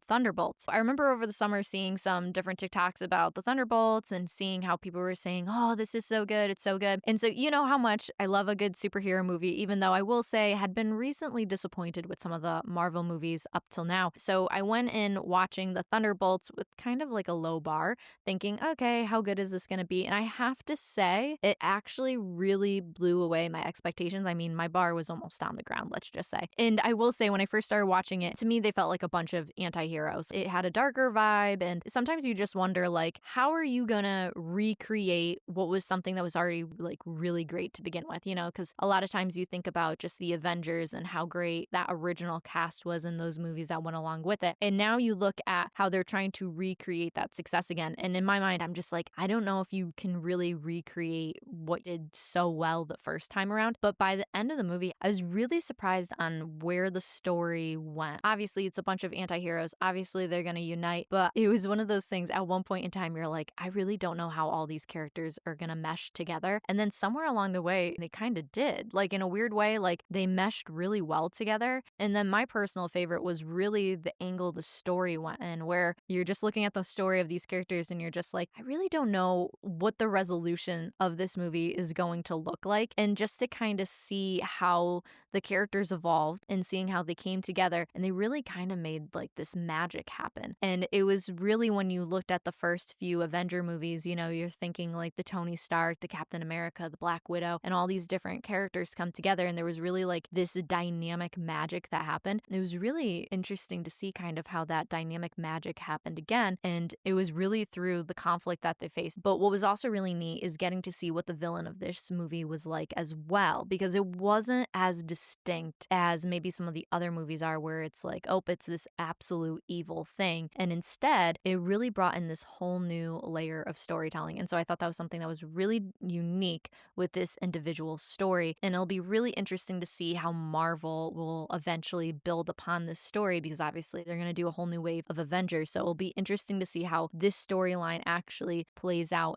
Thunderbolts. I remember over the summer seeing some different TikToks about the Thunderbolts and seeing how people were saying, oh, this is so good. It's so good. And so you know how much I love a good superhero movie, even though I will say had been recently disappointed with some of the Marvel movies up till now. So I went in watching the Thunderbolts with kind of like a low bar, thinking, okay, how good is this going to be? And I have to say, it actually really blew away my expectations. I mean, my bar was almost on the ground, let's just say. And I will say, when I first started watching it, to me, they felt like a bunch of anti-heroes. It had a darker vibe, and sometimes you just wonder, like, how are you gonna recreate what was something that was already like really great to begin with, you know? Because a lot of times you think about just the Avengers and how great that original cast was in those movies that went along with it. And now you look at how they're trying to recreate that success again. And in my mind, I'm just like, I don't know if you can really recreate what did so well the first time around. But by the end of the movie, I was really surprised on where the story went. Obviously, it's a bunch of anti-heroes. Obviously, they're going to unite. But it was one of those things at one point in time, you're like, I really don't know how all these characters are going to mesh together. And then somewhere along the way, they kind of did. Like in a weird way, like they meshed really well together. And then my personal favorite was really the angle the story went in, where you're just looking at the story of these characters and you're just like, I really don't know what the resolution of this movie is going to look like. And just to kind of see how the characters evolved and seeing how they came together, and they really kind of made like this magic happen. And it was really, when you looked at the first few Avenger movies, you know, you're thinking like the Tony Stark, the Captain America, the Black Widow, and all these different characters come together. And there was really like this dynamic magic that happened. It was really interesting to see kind of how that dynamic magic happened again. And it was really through the conflict that they faced. But what was also really neat is getting to see what the villain of this movie was like as well, because it wasn't as distinct as maybe some of the other movies are, where it's like, oh, it's this absolute evil thing. And instead, it really brought in this whole new layer of storytelling. And so I thought that was something that was really unique with this individual story. And it'll be really interesting to see how Marvel will eventually build upon this story, because obviously they're going to do a whole new wave of Avengers. So it'll be interesting to see how this storyline actually plays out